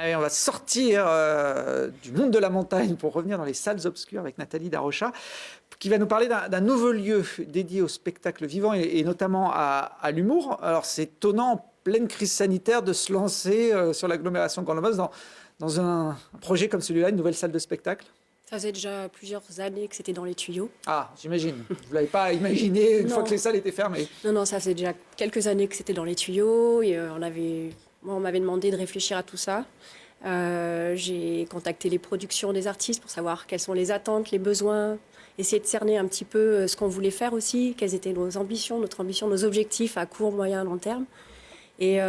Allez, on va sortir du monde de la montagne pour revenir dans les salles obscures avec Nathalie Darrocha, qui va nous parler d'un nouveau lieu dédié au spectacle vivant et notamment à l'humour. Alors c'est étonnant, en pleine crise sanitaire, de se lancer sur l'agglomération grenobloise dans un projet comme celui-là, une nouvelle salle de spectacle. Ça faisait déjà plusieurs années que c'était dans les tuyaux. Ah, j'imagine. Vous ne l'avez pas imaginé une fois que les salles étaient fermées. Non, ça faisait déjà quelques années que c'était dans les tuyaux. Et on m'avait demandé de réfléchir à tout ça. J'ai contacté les productions des artistes pour savoir quelles sont les attentes, les besoins, essayer de cerner un petit peu ce qu'on voulait faire aussi, quelles étaient nos ambitions, nos objectifs à court, moyen, long terme. Et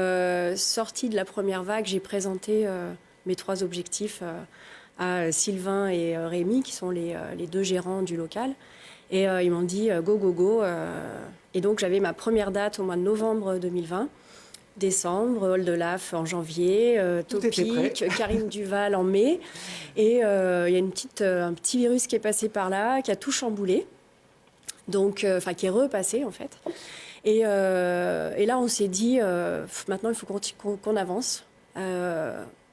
sorti de la première vague, j'ai présenté mes 3 objectifs à Sylvain et Rémi, qui sont les 2 gérants du local. Et ils m'ont dit go, go, go. Et donc j'avais ma première date au mois de novembre 2020. Décembre, Hall de Laf en janvier, Topic, Karine Duval en mai. Et il y a un petit virus qui est passé par là, qui a tout chamboulé. Donc, qui est repassé en fait. Et là, on s'est dit, maintenant, il faut qu'on avance.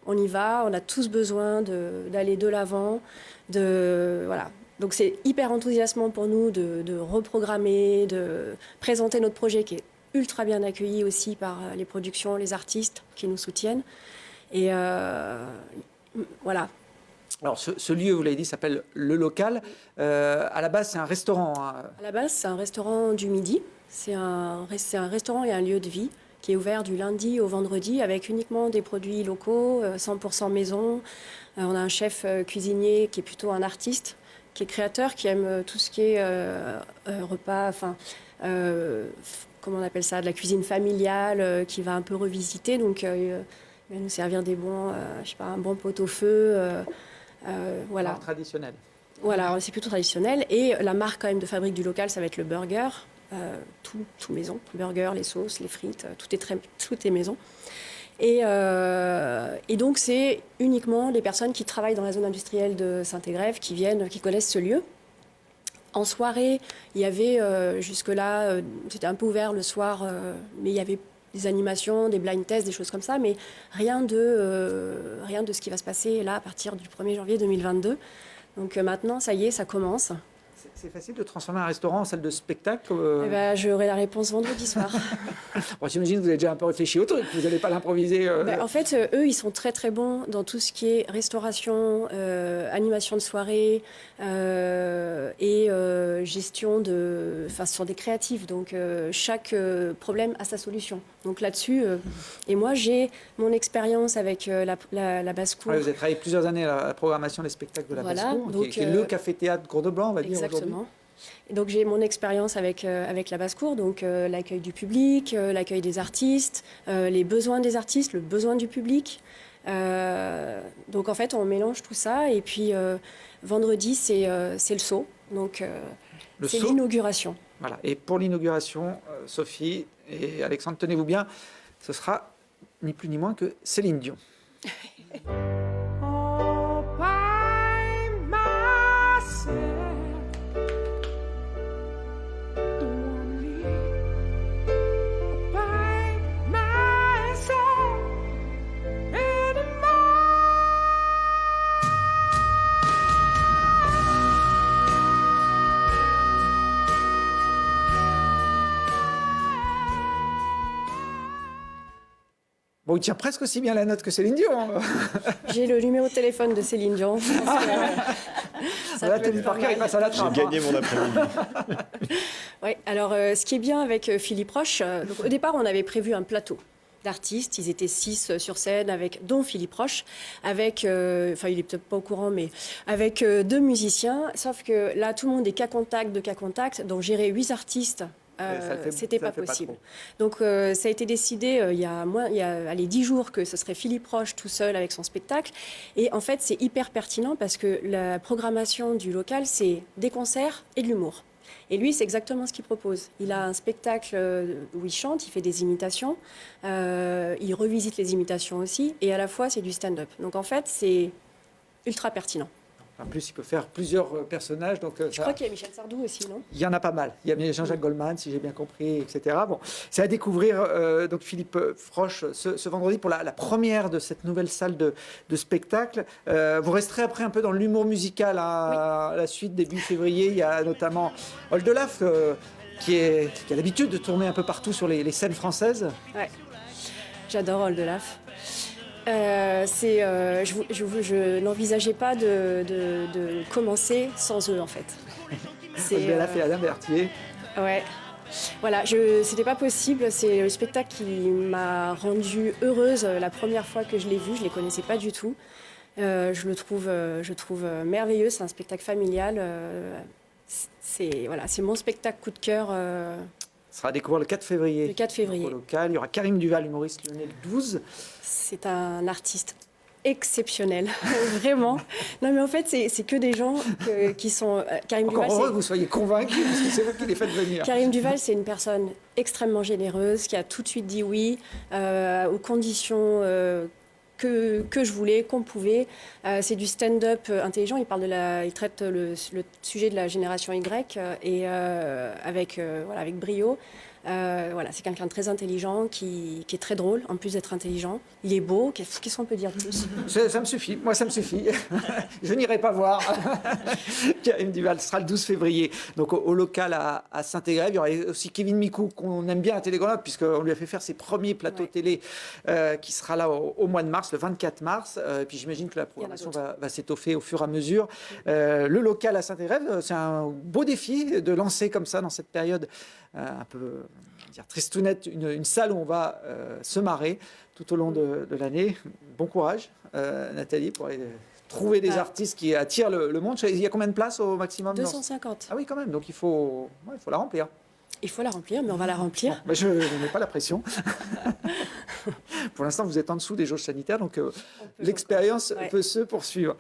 On y va, on a tous besoin d'aller de l'avant. Voilà. Donc, c'est hyper enthousiasmant pour nous de reprogrammer, de présenter notre projet qui est ultra bien accueilli aussi par les productions, les artistes qui nous soutiennent. Et voilà. Alors, ce lieu, vous l'avez dit, s'appelle Le Local. À la base, c'est un restaurant. Hein. À la base, c'est un restaurant du midi. C'est un restaurant et un lieu de vie qui est ouvert du lundi au vendredi avec uniquement des produits locaux, 100% maison. On a un chef cuisinier qui est plutôt un artiste, qui est créateur, qui aime tout ce qui est repas, comment on appelle ça, de la cuisine familiale, qui va un peu revisiter. Donc, il va nous servir des bons, un bon pot-au-feu. Voilà. Alors, traditionnel. Voilà, c'est plutôt traditionnel. Et la marque quand même de fabrique du local, ça va être le burger. Tout maison. Le burger, les sauces, les frites, tout est maison. Et donc, c'est uniquement les personnes qui travaillent dans la zone industrielle de Saint-Égrève qui connaissent ce lieu. En soirée, il y avait jusque-là, c'était un peu ouvert le soir, mais il y avait des animations, des blind tests, des choses comme ça, mais rien de ce qui va se passer là à partir du 1er janvier 2022. Donc maintenant, ça y est, ça commence. C'est facile de transformer un restaurant en salle de spectacle J'aurai la réponse vendredi soir. Bon, j'imagine que vous avez déjà un peu réfléchi au truc, vous n'allez pas l'improviser. En fait, eux, ils sont très très bons dans tout ce qui est restauration, animation de soirée et gestion sur des créatifs. Donc chaque problème a sa solution. Donc là-dessus, et moi j'ai mon expérience avec la basse-cour. Ouais, vous avez travaillé plusieurs années à la programmation des spectacles de la basse-cour, qui est le café-théâtre Gros-de-Blanc, on va dire aujourd'hui. Exactement. Et donc j'ai mon expérience avec la basse-cour, donc l'accueil du public, l'accueil des artistes, les besoins des artistes, le besoin du public. Donc en fait on mélange tout ça et puis vendredi c'est le saut, donc c'est l'inauguration. Voilà. Et pour l'inauguration, Sophie et Alexandre, tenez-vous bien, ce sera ni plus ni moins que Céline Dion. Bon, il tient presque aussi bien la note que Céline Dion. J'ai le numéro de téléphone de Céline Dion. Ça Tony Parker, il passe à la trappe. J'ai gagné mon après-midi. Oui, alors ce qui est bien avec Philippe Roche, donc, au départ, on avait prévu un plateau d'artistes. Ils étaient 6 sur scène, dont Philippe Roche, il est peut-être pas au courant, mais avec 2 musiciens. Sauf que là, tout le monde est cas contact, donc gérer 8 artistes. C'était pas possible. Donc ça a été décidé il y a 10 jours que ce serait Philippe Roche tout seul avec son spectacle. Et en fait, c'est hyper pertinent parce que la programmation du local, c'est des concerts et de l'humour. Et lui, c'est exactement ce qu'il propose. Il a un spectacle où il chante, il fait des imitations, il revisite les imitations aussi, et à la fois, c'est du stand-up. Donc en fait, c'est ultra pertinent. En plus, il peut faire plusieurs personnages. Donc, Je crois qu'il y a Michel Sardou aussi, non? il y en a pas mal. Il y a Jean-Jacques Goldman, si j'ai bien compris, etc. Bon, c'est à découvrir, donc Philippe Froch, ce vendredi pour la première de cette nouvelle salle de spectacle. Vous resterez après un peu dans l'humour musical à la suite, début février. Il y a notamment Oldelaf, qui a l'habitude de tourner un peu partout sur les scènes françaises. Ouais, j'adore Oldelaf. Je n'envisageais pas de commencer sans eux, en fait. Oldelaf et Alain Berthier. Ouais. Voilà, c'était pas possible. C'est le spectacle qui m'a rendue heureuse la première fois que je l'ai vu. Je les connaissais pas du tout. Je le trouve merveilleux. C'est un spectacle familial. C'est mon spectacle coup de cœur. Ça sera à découvrir le 4 février. Le 4 février. Au local. Il y aura Karim Duval, humoriste lyonnais, le 12. C'est un artiste exceptionnel, vraiment. Non, mais en fait, c'est que des gens qui sont... Karim Encore Duval, heureux que vous soyez convaincus, parce que c'est vous qui les faites venir. Karim Duval, c'est une personne extrêmement généreuse, qui a tout de suite dit oui, aux conditions que je voulais, qu'on pouvait. C'est du stand-up intelligent. Il traite le sujet de la génération Y avec brio. C'est quelqu'un de très intelligent, qui est très drôle, en plus d'être intelligent. Il est beau, qu'est-ce qu'on peut dire de plus? Ça me suffit, moi ça me suffit. Je n'irai pas voir. Karim Duval, ce sera le 12 février. Donc au local à Saint-Égrève. Il y aura aussi Kevin Micou, qu'on aime bien à Télé-Grenoble, puisqu'on lui a fait faire ses premiers plateaux télé, qui sera là au mois de mars, le 24 mars. Puis j'imagine que la programmation va s'étoffer au fur et à mesure. Le local à Saint-Égrève, c'est un beau défi de lancer comme ça, dans cette période un peu tristounette, une salle où on va se marrer tout au long de l'année. Bon courage, Nathalie, pour aller trouver des artistes qui attirent le monde. Il y a combien de places au maximum? 250. Ah oui, quand même, donc il faut la remplir. Il faut la remplir, mais on va la remplir. Bon, je ne mets pas la pression. Pour l'instant, vous êtes en dessous des jauges sanitaires, donc l'expérience peut se poursuivre.